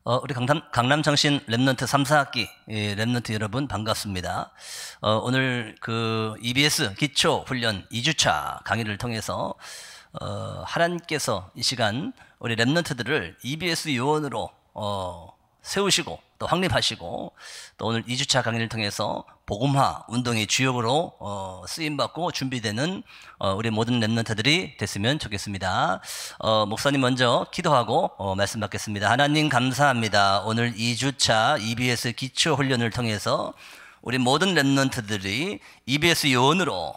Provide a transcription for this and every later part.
우리 강남정신 랩넌트 3, 4학기 랩넌트 여러분 반갑습니다. 오늘 그 EBS 기초훈련 2주차 강의를 통해서 하나님께서 이 시간 우리 랩넌트들을 EBS 요원으로 세우시고 또 확립하시고 또 오늘 2주차 강의를 통해서 복음화 운동의 주역으로 쓰임받고 준비되는 우리 모든 랩넌트들이 됐으면 좋겠습니다. 목사님 먼저 기도하고 말씀 받겠습니다. 하나님 감사합니다. 오늘 2주차 EBS 기초훈련을 통해서 우리 모든 랩넌트들이 EBS 요원으로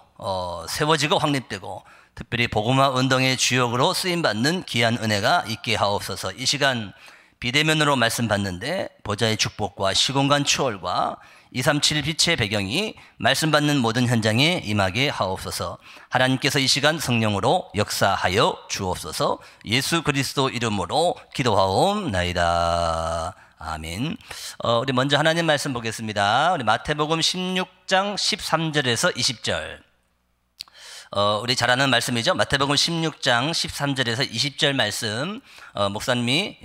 세워지고 확립되고 특별히 복음화 운동의 주역으로 쓰임받는 귀한 은혜가 있게 하옵소서. 이 시간 비대면으로 말씀 받는데 보좌의 축복과 시공간 추월과 237 빛의 배경이 말씀 받는 모든 현장에 임하게 하옵소서. 하나님께서 이 시간 성령으로 역사하여 주옵소서. 예수 그리스도 이름으로 기도하옵나이다. 아멘. 우리 먼저 하나님 말씀 보겠습니다. 우리 마태복음 16장 13절에서 20절. 우리 잘 아는 말씀이죠. 마태복음 16장 13절에서 20절 말씀 목사님이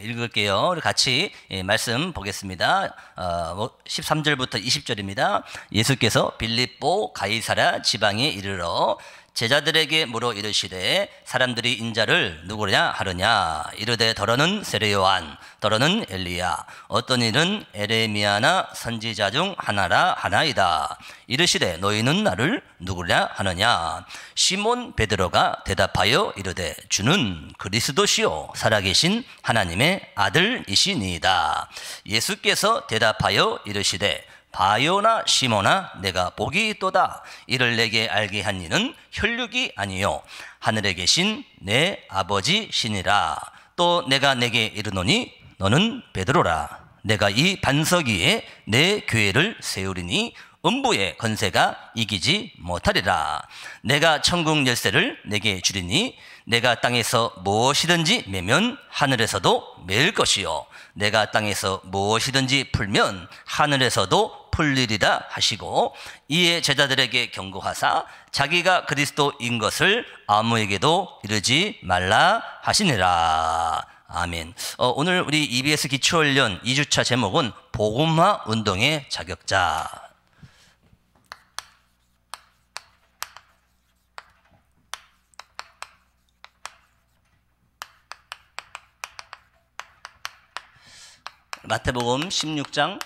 읽을게요. 우리 같이 말씀 보겠습니다. 13절부터 20절입니다. 예수께서 빌립보 가이사랴 지방에 이르러 제자들에게 물어 이르시되 사람들이 인자를 누구냐 하느냐. 이르되 더러는 세례 요한, 더러는 엘리야, 어떤 이는 에레미야나 선지자 중 하나라 하나이다. 이르시되 너희는 나를 누구냐 하느냐. 시몬 베드로가 대답하여 이르되 주는 그리스도시요 살아계신 하나님의 아들이시니이다. 예수께서 대답하여 이르시되 바요나 시몬아 내가 복이 있도다. 이를 내게 알게 한 이는 혈육이 아니요 하늘에 계신 내 아버지시니라. 또 내가 내게 이르노니 너는 베드로라. 내가 이 반석 위에 내 교회를 세우리니 음부의 권세가 이기지 못하리라. 내가 천국 열쇠를 내게 주리니 내가 땅에서 무엇이든지 매면 하늘에서도 매일 것이요 내가 땅에서 무엇이든지 풀면 하늘에서도 풀리리라 하시고 이에 제자들에게 경고하사 자기가 그리스도인 것을 아무에게도 이르지 말라 하시니라. 아멘. 오늘 우리 EBS 기초훈련 2주차 제목은 복음화 운동의 자격자. 마태복음 16장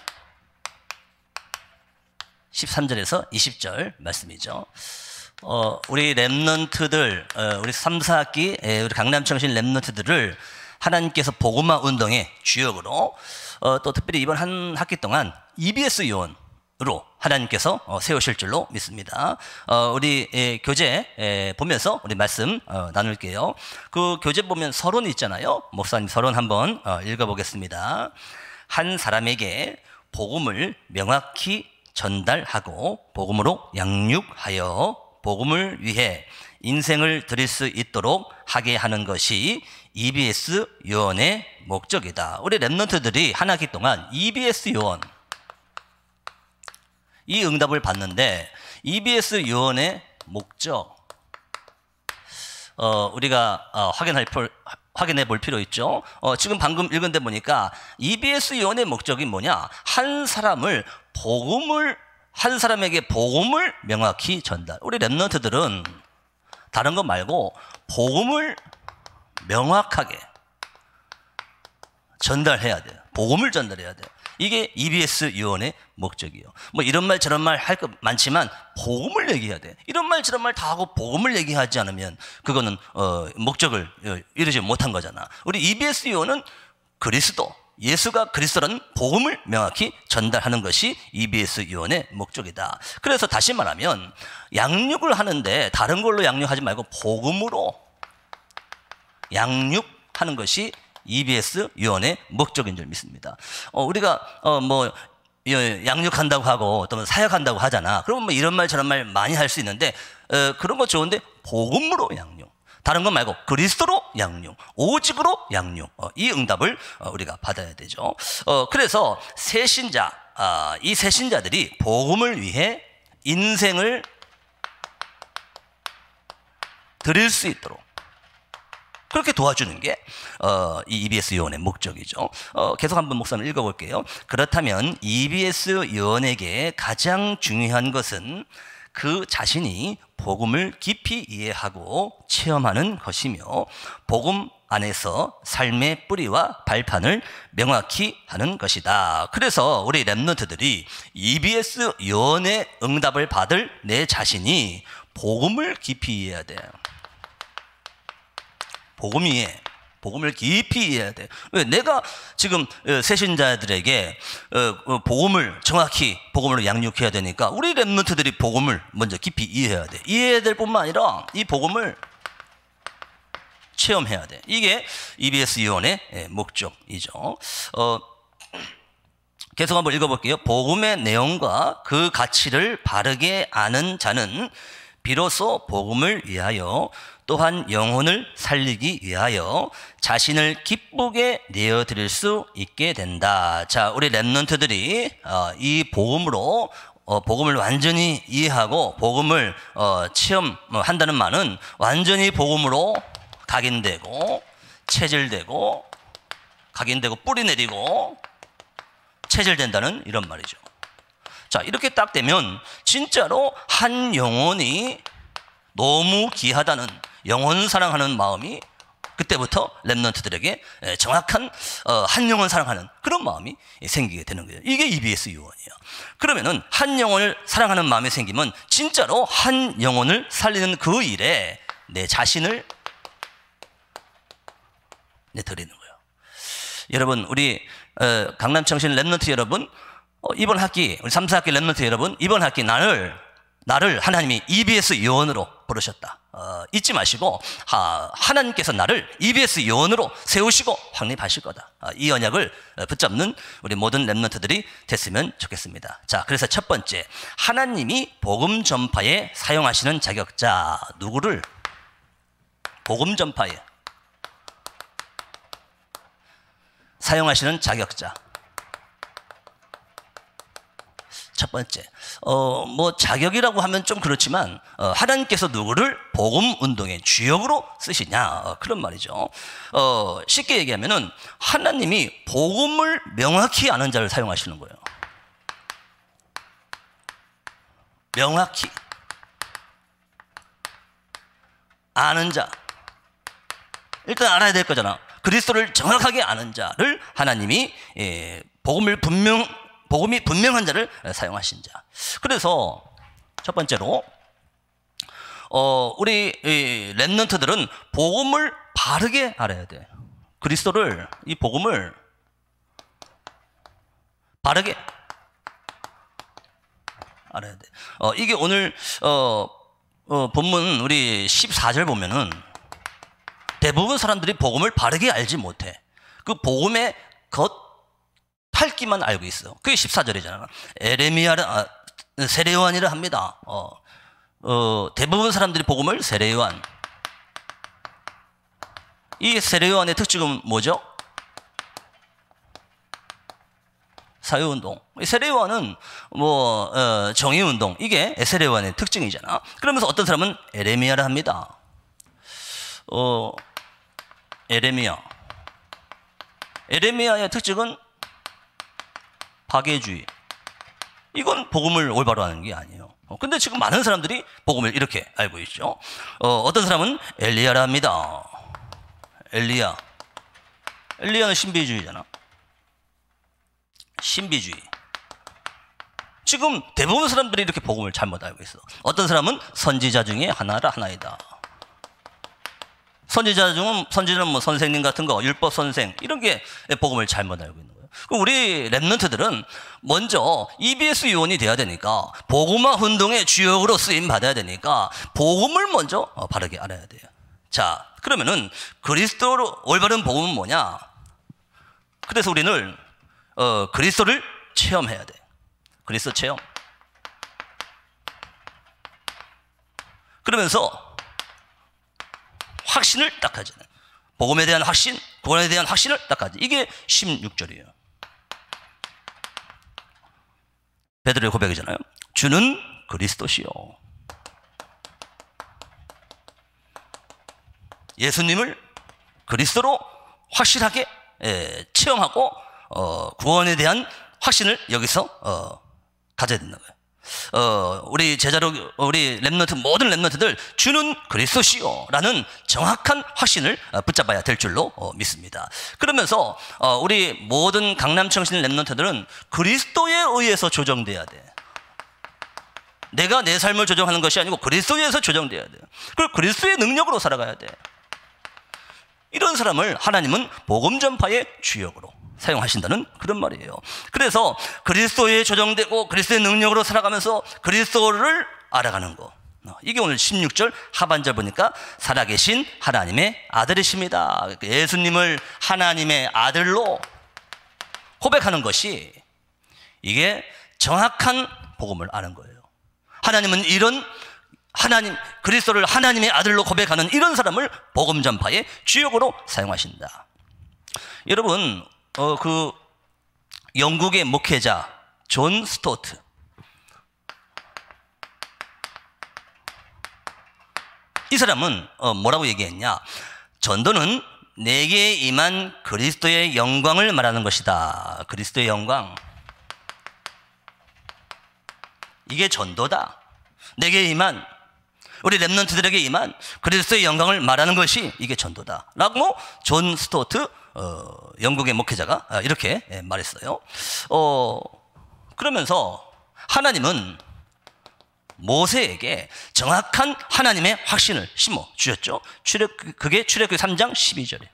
13절에서 20절 말씀이죠. 우리 랩넌트들, 우리 3, 4학기 우리 강남정신 랩넌트들을 하나님께서 복음화 운동의 주역으로 또 특별히 이번 한 학기 동안 EBS 요원으로 하나님께서 세우실 줄로 믿습니다. 우리 교재 보면서 우리 말씀 나눌게요. 그 교재 보면 서론이 있잖아요. 목사님 서론 한번 읽어보겠습니다. 한 사람에게 복음을 명확히 전달하고 복음으로 양육하여 복음을 위해 인생을 드릴 수 있도록 하게 하는 것이 EBS 요원의 목적이다. 우리 랩넌트들이 한 학기 동안 EBS 요원 이 응답을 받는데 EBS 요원의 목적 우리가 확인해 볼 필요 있죠. 지금 방금 읽은 데 보니까 EBS 요원의 목적이 뭐냐? 한 사람에게 복음을 명확히 전달. 우리 랩넌트들은 다른 거 말고 복음을 명확하게 전달해야 돼요. 복음을 전달해야 돼요. 이게 EBS 요원의 목적이에요. 뭐 이런 말 저런 말 할 거 많지만 복음을 얘기해야 돼. 이런 말 저런 말 다 하고 복음을 얘기하지 않으면 그거는 목적을 이루지 못한 거잖아. 우리 EBS 요원은 그리스도, 예수가 그리스도라는 복음을 명확히 전달하는 것이 EBS 요원의 목적이다. 그래서 다시 말하면 양육을 하는데 다른 걸로 양육하지 말고 복음으로 양육하는 것이 EBS 요원의 목적인 줄 믿습니다. 우리가 뭐 양육한다고 하고 또 사역한다고 하잖아. 그러면 뭐 이런 말 저런 말 많이 할 수 있는데 그런 거 좋은데 복음으로 양육, 다른 것 말고 그리스도로 양육, 오직으로 양육, 이 응답을 우리가 받아야 되죠. 그래서 새신자, 이 새신자들이 복음을 위해 인생을 드릴 수 있도록 그렇게 도와주는 게 이 EBS 요원의 목적이죠. 계속 한번 목사님 읽어볼게요. 그렇다면 EBS 요원에게 가장 중요한 것은 그 자신이 복음을 깊이 이해하고 체험하는 것이며 복음 안에서 삶의 뿌리와 발판을 명확히 하는 것이다. 그래서 우리 랩런트들이 EBS 요원의 응답을 받을 내 자신이 복음을 깊이 이해해야 돼요. 복음을 깊이 이해해야 돼. 왜? 내가 지금 새신자들에게 복음을 정확히 복음으로 양육해야 되니까 우리 랩런트들이 복음을 먼저 깊이 이해해야 돼. 이해해야 될 뿐만 아니라 이 복음을 체험해야 돼. 이게 EBS 요원의 목적이죠. 계속 한번 읽어볼게요. 복음의 내용과 그 가치를 바르게 아는 자는 비로소 복음을 위하여 또한 영혼을 살리기 위하여 자신을 기쁘게 내어드릴 수 있게 된다. 자, 우리 랩런트들이 이 복음으로 복음을 완전히 이해하고 복음을 체험한다는 말은 완전히 복음으로 각인되고 체질되고 각인되고 뿌리 내리고 체질된다는 이런 말이죠. 자, 이렇게 딱 되면 진짜로 한 영혼이 너무 귀하다는 영혼 사랑하는 마음이 그때부터 랩런트들에게 정확한 한 영혼 사랑하는 그런 마음이 생기게 되는 거예요. 이게 EBS 요원이에요. 그러면은 한 영혼을 사랑하는 마음이 생기면 진짜로 한 영혼을 살리는 그 일에 내 자신을 드리는 거예요. 여러분, 우리 강남청신 랩런트 여러분, 이번 학기 우리 3, 4학기 랩런트 여러분, 이번 학기 나를 하나님이 EBS 요원으로 부르셨다. 잊지 마시고 하나님께서 나를 EBS 요원으로 세우시고 확립하실 거다. 이 언약을 붙잡는 우리 모든 랩런트들이 됐으면 좋겠습니다. 자, 그래서 첫 번째, 하나님이 복음 전파에 사용하시는 자격자. 누구를? 복음 전파에 사용하시는 자격자. 첫 번째, 뭐 자격이라고 하면 좀 그렇지만 하나님께서 누구를 복음 운동의 주역으로 쓰시냐, 그런 말이죠. 쉽게 얘기하면은 하나님이 복음을 명확히 아는 자를 사용하시는 거예요. 명확히 아는 자. 일단 알아야 될 거잖아. 그리스도를 정확하게 아는 자를 하나님이 복음이 분명한 자를 사용하신 자. 그래서 첫 번째로 우리 랩런트들은 복음을 바르게 알아야 돼. 그리스도를, 이 복음을 바르게 알아야 돼. 이게 오늘 본문 우리 14절 보면은 대부분 사람들이 복음을 바르게 알지 못해. 그 복음의 겉핥기만 알고 있어. 그게 14절이잖아. 세례요한이라 합니다. 대부분 사람들이 복음을 세례요한. 이 세례요한의 특징은 뭐죠? 사유운동. 세례요한은 정의운동. 이게 세례요한의 특징이잖아. 그러면서 어떤 사람은 에레미야를 합니다. 에레미야의 특징은 파괴주의. 이건 복음을 올바로 하는 게 아니에요. 근데 지금 많은 사람들이 복음을 이렇게 알고 있죠. 어떤 사람은 엘리야라 합니다. 엘리야는 신비주의잖아. 신비주의. 지금 대부분 사람들이 이렇게 복음을 잘못 알고 있어. 어떤 사람은 선지자 중에 하나이다. 선지자는 뭐 선생님 같은 거, 율법 선생, 이런 게 복음을 잘못 알고 있는 거예요. 우리 랩런트들은 먼저 EBS 요원이 돼야 되니까, 복음화 운동의 주역으로 쓰임 받아야 되니까 복음을 먼저 바르게 알아야 돼요. 자, 그러면은 그리스도로 올바른 복음은 뭐냐? 그래서 우리는 그리스도를 체험해야 돼. 그리스도 체험. 그러면서 확신을 딱 가지. 복음에 대한 확신, 구원에 대한 확신을 딱 가지. 이게 16절이에요. 베드로의 고백이잖아요. 주는 그리스도시요. 예수님을 그리스도로 확실하게 체험하고 구원에 대한 확신을 여기서 가져야 된다는 거예요. 우리 제자로 우리 렘넌트 모든 렘넌트들 주는 그리스도시요라는 정확한 확신을 붙잡아야 될 줄로 믿습니다. 그러면서 우리 모든 강남청신 렘넌트들은 그리스도에 의해서 조정돼야 돼. 내가 내 삶을 조정하는 것이 아니고 그리스도에 의해서 조정돼야 돼. 그리고 그리스도의 능력으로 살아가야 돼. 이런 사람을 하나님은 복음 전파의 주역으로 사용하신다는 그런 말이에요. 그래서 그리스도에 조정되고 그리스도의 능력으로 살아가면서 그리스도를 알아가는 거. 이게 오늘 16절 하반절 보니까 살아계신 하나님의 아들이십니다. 예수님을 하나님의 아들로 고백하는 것이 이게 정확한 복음을 아는 거예요. 하나님은 이런 그리스도를 하나님의 아들로 고백하는 이런 사람을 복음 전파의 주역으로 사용하신다. 여러분, 그 영국의 목회자 존 스토트, 이 사람은 뭐라고 얘기했냐? 전도는 내게 임한 그리스도의 영광을 말하는 것이다. 그리스도의 영광, 이게 전도다. 내게 임한, 우리 렘넌트들에게 임한 그리스도의 영광을 말하는 것이 이게 전도다 라고 존 스토트 영국의 목회자가 이렇게 말했어요. 그러면서 하나님은 모세에게 정확한 하나님의 확신을 심어 주셨죠. 그게 출애굽기 3장 12절에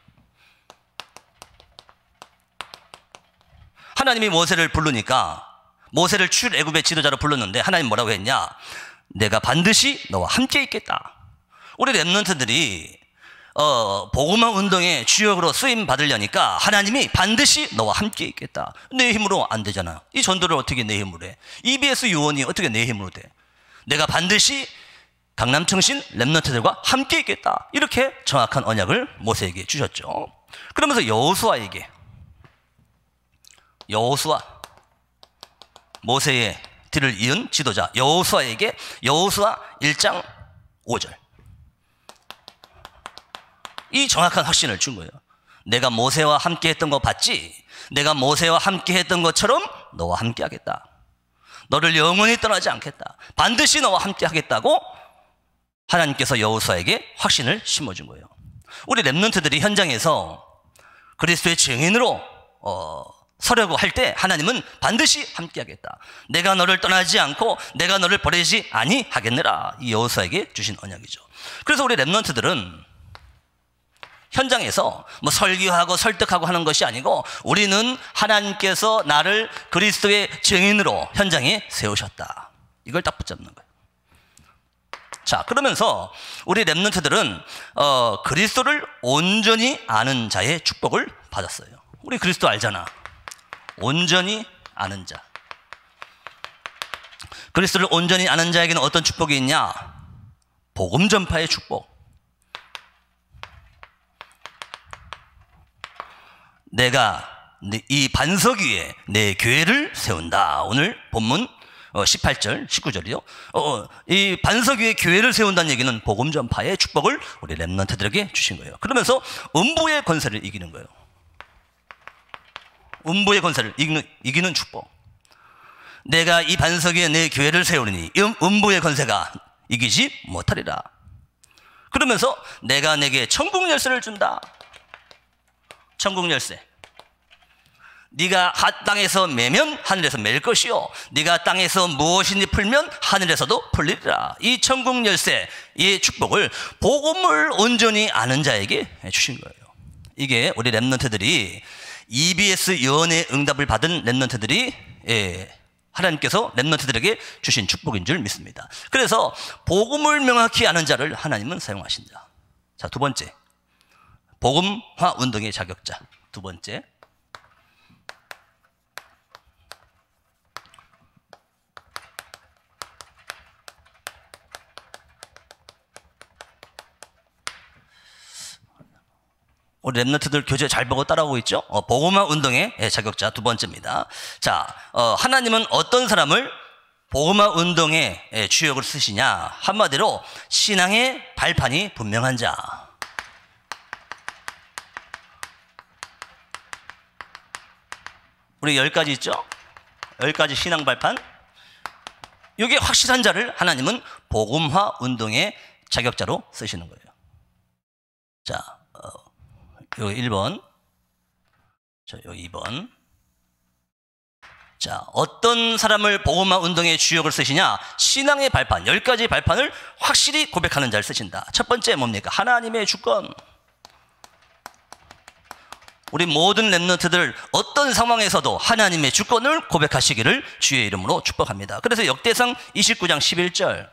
하나님이 모세를 부르니까, 모세를 출애굽의 지도자로 불렀는데 하나님 뭐라고 했냐? 내가 반드시 너와 함께 있겠다. 우리 렘넌트들이 복음화 운동의 주역으로 쓰임 받으려니까 하나님이 반드시 너와 함께 있겠다. 내 힘으로 안 되잖아. 이 전도를 어떻게 내 힘으로 해? EBS 요원이 어떻게 내 힘으로 돼? 내가 반드시 강남청신 렘넌트들과 함께 있겠다. 이렇게 정확한 언약을 모세에게 주셨죠. 그러면서 여호수아에게, 모세의 뒤를 이은 지도자 여호수아에게 여호수아 1장 5절 이 정확한 확신을 준 거예요. 내가 모세와 함께 했던 거 봤지? 내가 모세와 함께 했던 것처럼 너와 함께 하겠다. 너를 영원히 떠나지 않겠다. 반드시 너와 함께 하겠다고 하나님께서 여호수아에게 확신을 심어준 거예요. 우리 렘넌트들이 현장에서 그리스도의 증인으로 서려고 할 때 하나님은 반드시 함께 하겠다. 내가 너를 떠나지 않고 내가 너를 버리지 아니하겠느라, 이 여호수아에게 주신 언약이죠. 그래서 우리 렘넌트들은 현장에서 뭐 설교하고 설득하고 하는 것이 아니고 우리는 하나님께서 나를 그리스도의 증인으로 현장에 세우셨다. 이걸 딱 붙잡는 거예요. 자, 그러면서 우리 렘넌트들은 그리스도를 온전히 아는 자의 축복을 받았어요. 우리 그리스도 알잖아. 온전히 아는 자. 그리스도를 온전히 아는 자에게는 어떤 축복이 있냐? 복음 전파의 축복. 내가 이 반석 위에 내 교회를 세운다. 오늘 본문 18절, 19절이요. 이 반석 위에 교회를 세운다는 얘기는 복음 전파의 축복을 우리 렘넌트들에게 주신 거예요. 그러면서 음부의 권세를 이기는 거예요. 음부의 권세를 이기는 축복. 내가 이 반석 위에 내 교회를 세우리니 음부의 권세가 이기지 못하리라. 그러면서 내가 내게 천국 열쇠를 준다. 천국 열쇠. 네가 땅에서 매면 하늘에서 맬 것이요, 네가 땅에서 무엇이니 풀면 하늘에서도 풀리리라. 이 천국 열쇠, 이 축복을 복음을 온전히 아는 자에게 주신 거예요. 이게 우리 렘넌트들이 EBS 예언의 응답을 받은 렘넌트들이 하나님께서 렘넌트들에게 주신 축복인 줄 믿습니다. 그래서 복음을 명확히 아는 자를 하나님은 사용하신다. 자, 두 번째, 복음화 운동의 자격자. 두 번째, 우리 렘넌트들 교재 잘 보고 따라오고 있죠? 복음화 운동의 자격자 두 번째입니다. 자, 하나님은 어떤 사람을 복음화 운동의 주역으로 쓰시냐? 한마디로 신앙의 발판이 분명한 자. 우리 10가지 있죠? 10가지 신앙 발판. 이게 확실한 자를 하나님은 복음화 운동의 자격자로 쓰시는 거예요. 자, 요 1번. 자, 요 2번. 자, 어떤 사람을 복음화 운동의 주역을 쓰시냐? 신앙의 발판, 10가지 발판을 확실히 고백하는 자를 쓰신다. 첫 번째 뭡니까? 하나님의 주권. 우리 모든 렘넌트들 어떤 상황에서도 하나님의 주권을 고백하시기를 주의 이름으로 축복합니다. 그래서 역대상 29장 11절.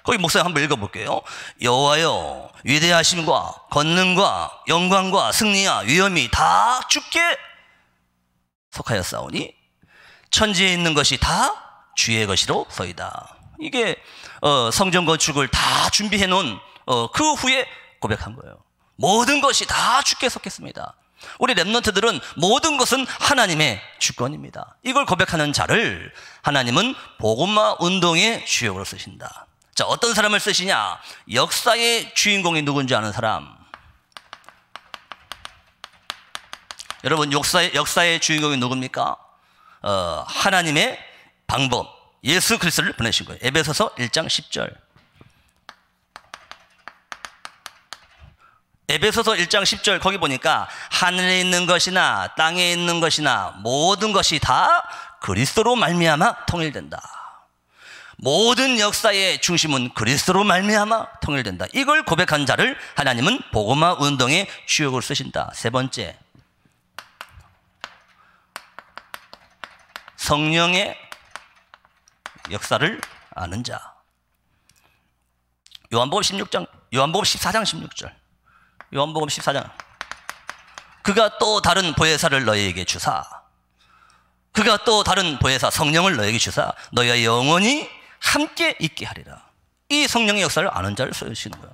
거기 목사님 한번 읽어볼게요. 여호와여, 위대하심과 권능과 영광과 승리와 위엄이 다 주께 속하였사오니 천지에 있는 것이 다 주의 것이로 서이다. 이게 성전 건축을 다 준비해 놓은 그 후에 고백한 거예요. 모든 것이 다 주께 속했습니다. 우리 렘넌트들은 모든 것은 하나님의 주권입니다. 이걸 고백하는 자를 하나님은 복음화 운동의 주역으로 쓰신다. 자, 어떤 사람을 쓰시냐? 역사의 주인공이 누군지 아는 사람. 여러분, 역사의 주인공이 누굽니까? 하나님의 방법, 예수 그리스도를 보내신 거예요. 에베소서 1장 10절. 에베소서 1장 10절 거기 보니까 하늘에 있는 것이나 땅에 있는 것이나 모든 것이 다 그리스도로 말미암아 통일된다. 모든 역사의 중심은 그리스도로 말미암아 통일된다. 이걸 고백한 자를 하나님은 복음화 운동의 주역으로 쓰신다. 세 번째, 성령의 역사를 아는 자. 요한복음 14장 16절. 요한복음 14장. 그가 또 다른 보혜사를 너희에게 주사, 그가 또 다른 보혜사 성령을 너희에게 주사 너희와 영원히 함께 있게 하리라. 이 성령의 역사를 아는 자를 쓰시는 거예요.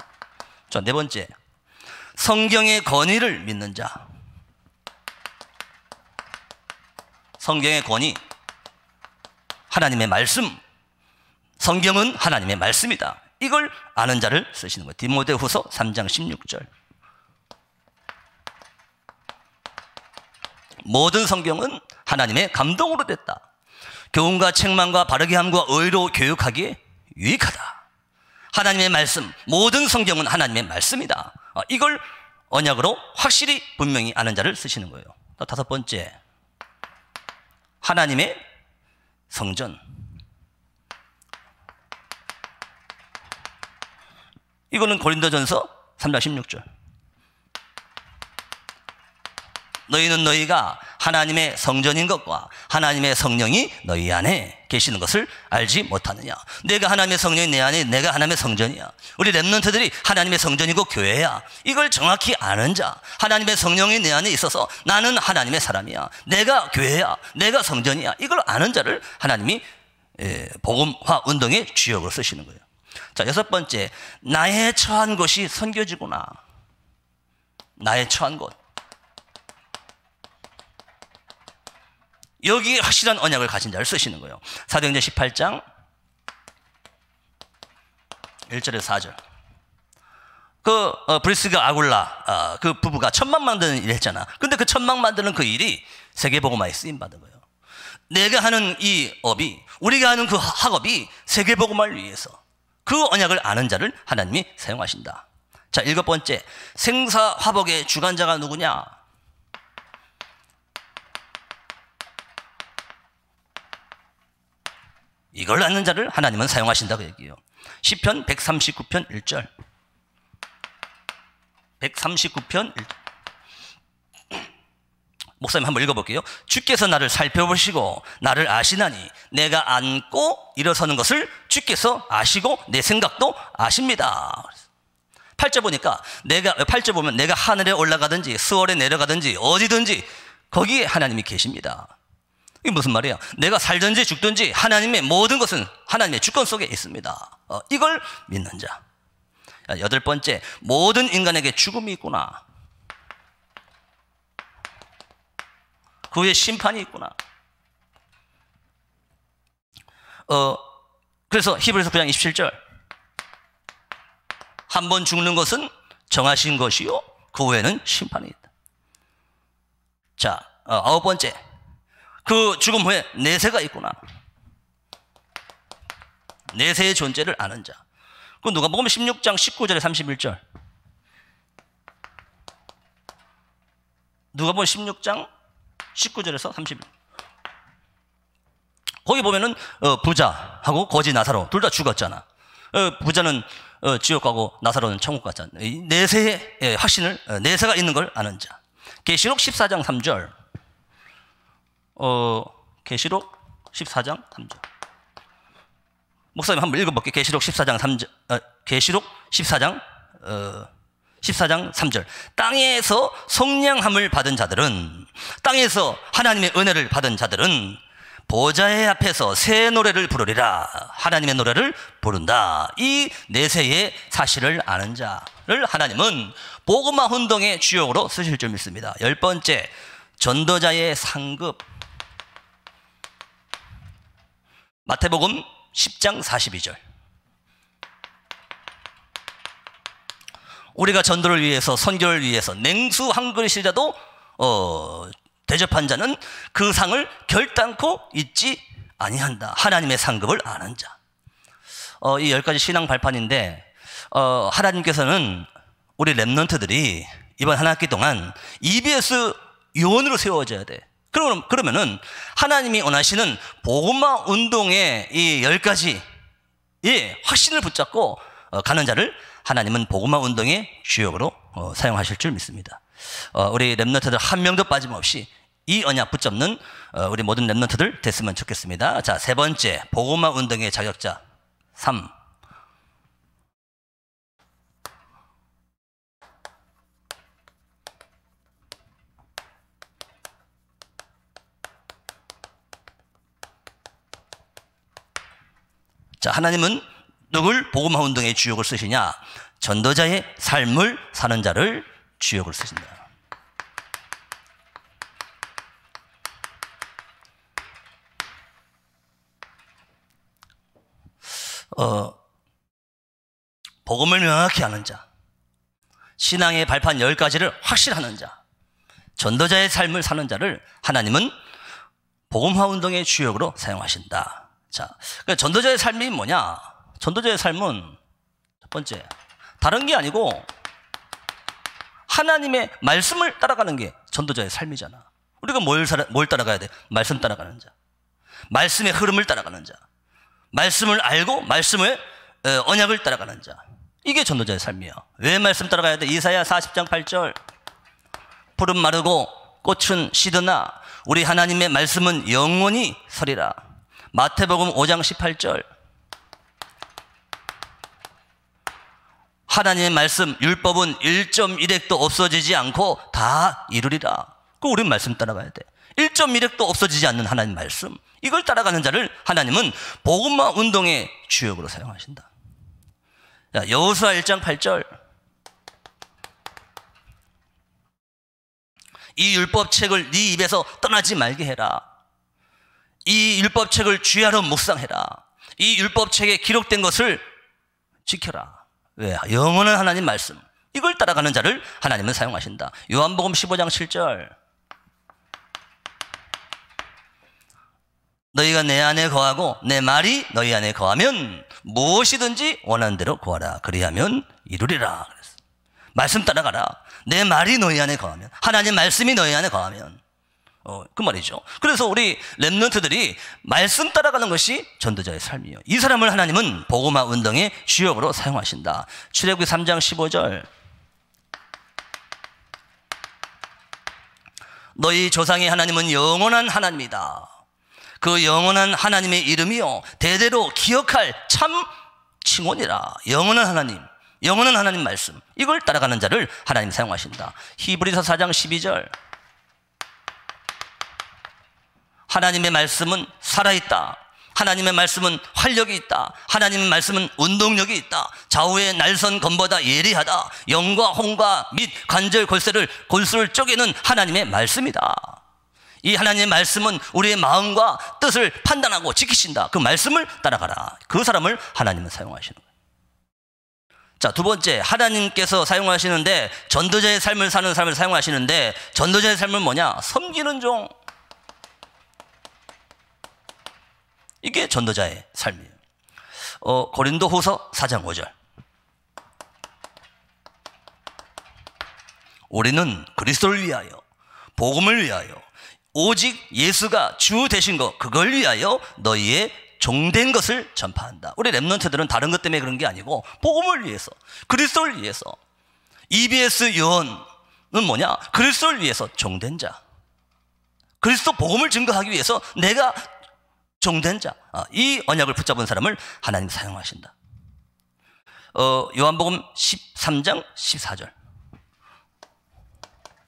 자, 네 번째, 성경의 권위를 믿는 자. 성경의 권위, 하나님의 말씀. 성경은 하나님의 말씀이다. 이걸 아는 자를 쓰시는 거예요. 디모데후서 3장 16절. 모든 성경은 하나님의 감동으로 됐다. 교훈과 책망과 바르게 함과 의로 교육하기에 유익하다. 하나님의 말씀, 모든 성경은 하나님의 말씀이다. 이걸 언약으로 확실히 분명히 아는 자를 쓰시는 거예요. 또 다섯 번째, 하나님의 성전. 이거는 고린도전서 3장 16절. 너희는 너희가 하나님의 성전인 것과 하나님의 성령이 너희 안에 계시는 것을 알지 못하느냐. 내가 하나님의 성령이 내 안에, 내가 하나님의 성전이야. 우리 렘넌트들이 하나님의 성전이고 교회야. 이걸 정확히 아는 자, 하나님의 성령이 내 안에 있어서 나는 하나님의 사람이야, 내가 교회야, 내가 성전이야. 이걸 아는 자를 하나님이 복음화 운동의 주역으로 쓰시는 거예요. 자, 여섯 번째, 나의 처한 곳이 선교지구나. 나의 처한 곳. 여기에 확실한 언약을 가진 자를 쓰시는 거예요. 사도행전 18장 1절에서 4절. 브리스가 아굴라 그 부부가 천막 만드는 일을 했잖아. 근데 그 천막 만드는 그 일이 세계복음화에 쓰임받은 거예요. 내가 하는 이 업이, 우리가 하는 그 학업이 세계복음화를 위해서, 그 언약을 아는 자를 하나님이 사용하신다. 자, 일곱 번째, 생사화복의 주관자가 누구냐? 이걸 아는 자를 하나님은 사용하신다고 얘기해요. 시편 139편 1절. 139편 1절. 목사님 한번 읽어볼게요. 주께서 나를 살펴보시고 나를 아시나니 내가 앉고 일어서는 것을 주께서 아시고 내 생각도 아십니다. 8절 보니까 8절 보면 내가 하늘에 올라가든지 수월에 내려가든지 어디든지 거기에 하나님이 계십니다. 이게 무슨 말이야? 내가 살든지 죽든지 하나님의 모든 것은 하나님의 주권 속에 있습니다. 이걸 믿는 자. 여덟 번째, 모든 인간에게 죽음이 있구나. 그 후에 심판이 있구나. 그래서 히브리서 9장 27절. 한 번 죽는 것은 정하신 것이요 그 후에는 심판이 있다. 자, 9번째. 그 죽음 후에 내세가 있구나. 내세의 존재를 아는 자. 그 누가복음 16장 19절에 31절. 누가복음 16장 19절에서 31절. 거기 보면은 부자하고 거지 나사로 둘 다 죽었잖아. 부자는 지옥 가고 나사로는 천국 갔잖아. 내세의 확신을, 내세가 있는 걸 아는 자. 계시록 14장 3절. 계시록 14장 3절. 목사님 한번 읽어볼게요. 계시록 14장 3절. 계시록 14장 3절. 땅에서 성령함을 받은 자들은, 땅에서 하나님의 은혜를 받은 자들은 보좌의 앞에서 새 노래를 부르리라. 하나님의 노래를 부른다. 이 내세의 사실을 아는 자를 하나님은 복음화 운동의 주역으로 쓰실 줄 믿습니다. 10번째, 전도자의 상급. 마태복음 10장 42절. 우리가 전도를 위해서, 선교를 위해서 냉수 한 그릇이라도 대접한 자는 그 상을 결단코 잊지 아니한다. 하나님의 상급을 아는 자. 이 10가지 신앙 발판인데, 하나님께서는 우리 랩런트들이 이번 한 학기 동안 EBS 요원으로 세워져야 돼. 그러면은 하나님이 원하시는 복음화 운동의 이 10가지 확신을 붙잡고 가는 자를 하나님은 복음화 운동의 주역으로 사용하실 줄 믿습니다. 우리 랩런트들 한 명도 빠짐없이 이 언약 붙잡는 우리 모든 랩런트들 됐으면 좋겠습니다. 자, 3번째, 복음화 운동의 자격자 3. 자, 하나님은 누굴 복음화 운동의 주역을 쓰시냐? 전도자의 삶을 사는 자를 주역을 쓰신다. 복음을 명확히 아는 자, 신앙의 발판 10가지를 확실하는 자, 전도자의 삶을 사는 자를 하나님은 복음화 운동의 주역으로 사용하신다. 자, 전도자의 삶이 뭐냐? 전도자의 삶은 첫 번째, 다른 게 아니고 하나님의 말씀을 따라가는 게 전도자의 삶이잖아. 우리가 뭘 따라가야 돼? 말씀 따라가는 자, 말씀의 흐름을 따라가는 자, 말씀을 알고 말씀의 언약을 따라가는 자. 이게 전도자의 삶이야. 왜 말씀 따라가야 돼? 이사야 40장 8절. 푸른 마르고 꽃은 시드나 우리 하나님의 말씀은 영원히 서리라. 마태복음 5장 18절. 하나님의 말씀, 율법은 1.1획도 없어지지 않고 다 이루리라. 그 우린 말씀 따라가야 돼. 1.1획도 없어지지 않는 하나님 말씀, 이걸 따라가는 자를 하나님은 복음화 운동의 주역으로 사용하신다. 자, 여호수아 1장 8절. 이 율법책을 네 입에서 떠나지 말게 해라. 이 율법책을 주야로 묵상해라. 이 율법책에 기록된 것을 지켜라. 왜? 영원한 하나님 말씀, 이걸 따라가는 자를 하나님은 사용하신다. 요한복음 15장 7절. 너희가 내 안에 거하고 내 말이 너희 안에 거하면 무엇이든지 원하는 대로 구하라. 그리하면 이루리라. 그랬어. 말씀 따라가라. 내 말이 너희 안에 거하면, 하나님 말씀이 너희 안에 거하면, 그 말이죠. 그래서 우리 랩런트들이 말씀 따라가는 것이 전도자의 삶이에요. 이 사람을 하나님은 복음화 운동의 주역으로 사용하신다. 출애굽기 3장 15절. 너희 조상의 하나님은 영원한 하나님이다. 그 영원한 하나님의 이름이요 대대로 기억할 참 칭언이라. 영원한 하나님, 영원한 하나님 말씀, 이걸 따라가는 자를 하나님 사용하신다. 히브리서 4장 12절. 하나님의 말씀은 살아있다. 하나님의 말씀은 활력이 있다. 하나님의 말씀은 운동력이 있다. 좌우의 날선 검보다 예리하다. 영과 홍과 및 관절 골수를 쪼개는 하나님의 말씀이다. 이 하나님의 말씀은 우리의 마음과 뜻을 판단하고 지키신다. 그 말씀을 따라가라. 그 사람을 하나님은 사용하시는 거예요. 자, 두 번째, 하나님께서 사용하시는데 전도자의 삶을 사는 사람을 사용하시는데 전도자의 삶은 뭐냐? 섬기는 종. 이게 전도자의 삶이에요. 고린도후서 4장 5절. 우리는 그리스도를 위하여, 복음을 위하여, 오직 예수가 주 되신 것, 그걸 위하여 너희의 종된 것을 전파한다. 우리 랩런트들은 다른 것 때문에 그런 게 아니고 복음을 위해서, 그리스도를 위해서. EBS 요원은 뭐냐? 그리스도를 위해서 종된 자, 그리스도 복음을 증거하기 위해서 내가 종된 자, 이 언약을 붙잡은 사람을 하나님 사용하신다. 요한복음 13장 14절.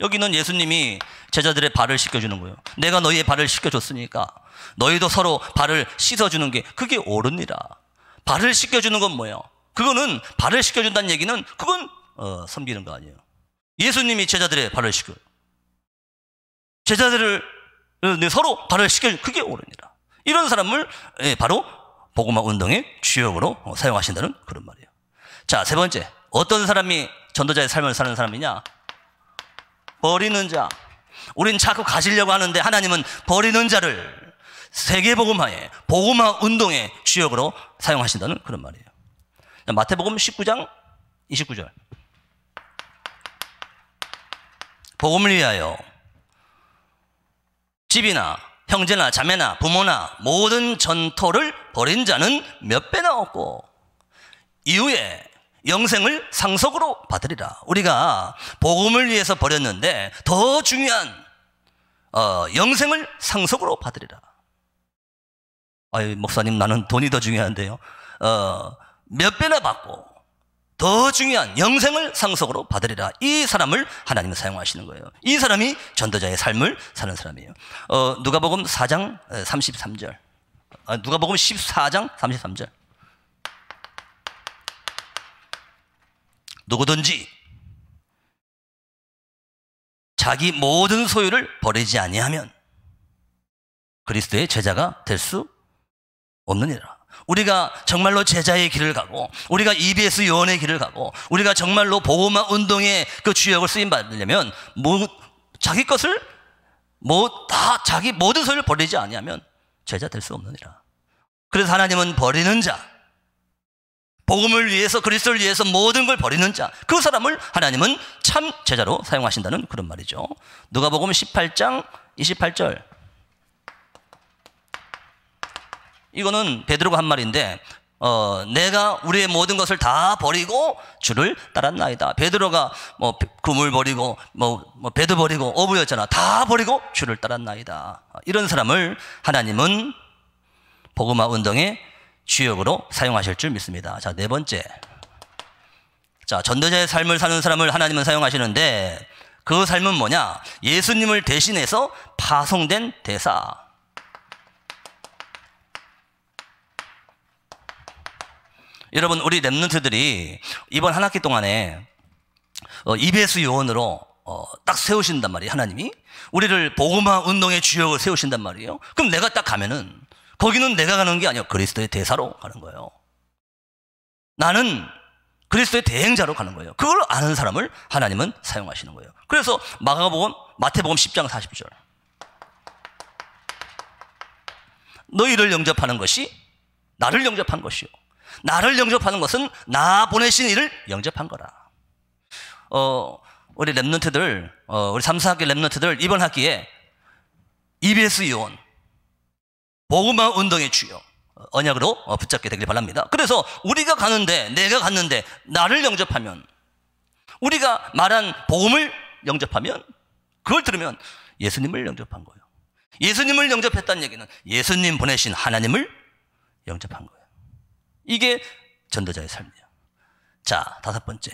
여기는 예수님이 제자들의 발을 씻겨주는 거예요. 내가 너희의 발을 씻겨줬으니까 너희도 서로 발을 씻어주는 게 그게 옳으니라. 발을 씻겨주는 건 뭐예요? 그거는 발을 씻겨준다는 얘기는 그건 섬기는 거 아니에요. 예수님이 제자들의 발을 씻겨요. 제자들을 서로 발을 씻겨주는 그게 옳으니라. 이런 사람을 바로 복음화 운동의 주역으로 사용하신다는 그런 말이에요. 자, 세 번째, 어떤 사람이 전도자의 삶을 사는 사람이냐? 버리는 자. 우린 자꾸 가지려고 하는데 하나님은 버리는 자를 세계복음화에, 복음화 운동의 주역으로 사용하신다는 그런 말이에요. 마태복음 19장 29절. 복음을 위하여 집이나 형제나 자매나 부모나 모든 전토를 벌인 자는 몇 배나 얻고 이후에 영생을 상속으로 받으리라. 우리가 복음을 위해서 버렸는데 더 중요한 영생을 상속으로 받으리라. 아유, 목사님, 나는 돈이 더 중요한데요. 몇 배나 받고 더 중요한 영생을 상속으로 받으리라. 이 사람을 하나님은 사용하시는 거예요. 이 사람이 전도자의 삶을 사는 사람이에요. 누가복음 4장 33절. 누가복음 14장 33절. 누구든지 자기 모든 소유를 버리지 아니하면 그리스도의 제자가 될 수 없느니라. 우리가 정말로 제자의 길을 가고, 우리가 EBS 요원의 길을 가고, 우리가 정말로 복음화 운동의 그 주역을 쓰임 받으려면 자기 것을 다 자기 모든 소유를 버리지 아니하면 제자 될 수 없느니라. 그래서 하나님은 버리는 자, 복음을 위해서, 그리스도를 위해서 모든 걸 버리는 자, 그 사람을 하나님은 참 제자로 사용하신다는 그런 말이죠. 누가복음 18장 28절. 이거는 베드로가 한 말인데, 내가 우리의 모든 것을 다 버리고 주를 따랐나이다. 베드로가 금을 버리고 배도 버리고 어부였잖아. 다 버리고 주를 따랐나이다. 이런 사람을 하나님은 복음화 운동의 주역으로 사용하실 줄 믿습니다. 자, 네 번째. 자, 전도자의 삶을 사는 사람을 하나님은 사용하시는데 그 삶은 뭐냐? 예수님을 대신해서 파송된 대사. 여러분, 우리 랩런트들이 이번 한 학기 동안에 EBS 요원으로 딱 세우신단 말이에요. 하나님이 우리를 복음화 운동의 주역을 세우신단 말이에요. 그럼 내가 딱 가면은 거기는 내가 가는 게 아니라 그리스도의 대사로 가는 거예요. 나는 그리스도의 대행자로 가는 거예요. 그걸 아는 사람을 하나님은 사용하시는 거예요. 그래서 마태복음 10장 40절. 너희를 영접하는 것이 나를 영접한 것이요, 나를 영접하는 것은 나 보내신 이를 영접한 거라. 우리 랩런트들, 우리 3, 4학기 랩런트들 이번 학기에 EBS 요원, 복음화 운동의 주역, 언약으로 붙잡게 되길 바랍니다. 그래서 우리가 가는데, 내가 갔는데 나를 영접하면, 우리가 말한 복음을 영접하면, 그걸 들으면 예수님을 영접한 거예요. 예수님을 영접했다는 얘기는 예수님 보내신 하나님을 영접한 거예요. 이게 전도자의 삶이에요. 자, 다섯 번째.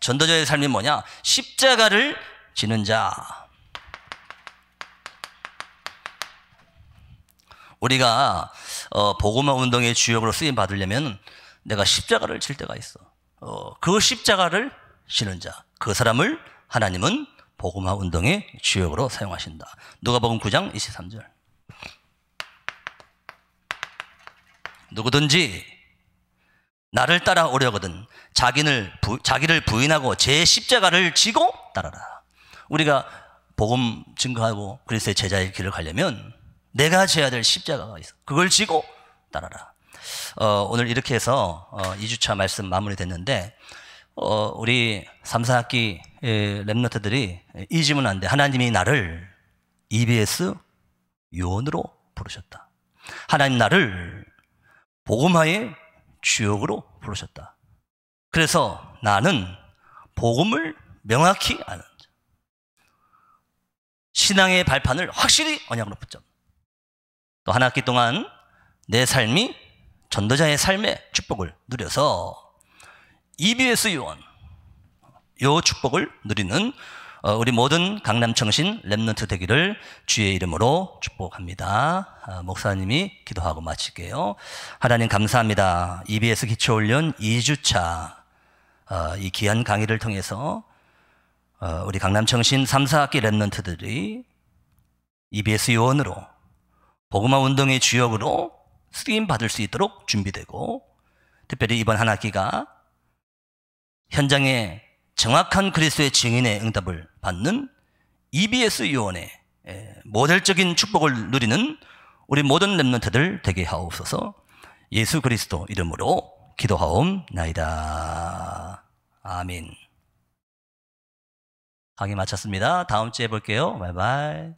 전도자의 삶이 뭐냐? 십자가를 지는 자. 우리가 복음화 운동의 주역으로 쓰임 받으려면 내가 십자가를 질 때가 있어. 그 십자가를 지는 자, 그 사람을 하나님은 복음화 운동의 주역으로 사용하신다. 누가복음 9장 23절. 누구든지 나를 따라오려거든 자기를 부인하고 제 십자가를 지고 따라라. 우리가 복음 증거하고 그리스도의 제자의 길을 가려면 내가 져야 될 십자가가 있어. 그걸 지고 따라라. 오늘 이렇게 해서 2주차 말씀 마무리됐는데 우리 3, 4학기 랩너트들이 잊으면 안 돼. 하나님이 나를 EBS 요원으로 부르셨다. 하나님 나를 복음화의 주역으로 부르셨다. 그래서 나는 복음을 명확히 아는 자. 신앙의 발판을 확실히 언약으로 붙잡는. 또 한 학기 동안 내 삶이 전도자의 삶의 축복을 누려서 EBS 요원, 요 축복을 누리는 우리 모든 강남청신 랩넌트 되기를 주의 이름으로 축복합니다. 목사님이 기도하고 마칠게요. 하나님 감사합니다. EBS 기초훈련 2주차 이 귀한 강의를 통해서 우리 강남청신 3, 4학기 랩넌트들이 EBS 요원으로 복음화 운동의 주역으로 쓰임 받을 수 있도록 준비되고, 특별히 이번 한 학기가 현장에 정확한 그리스도의 증인의 응답을 받는 EBS 요원의 모델적인 축복을 누리는 우리 모든 랩넌트들 되게 하옵소서. 예수 그리스도 이름으로 기도하옵나이다. 아멘. 강의 마쳤습니다. 다음 주에 볼게요. 바이바이.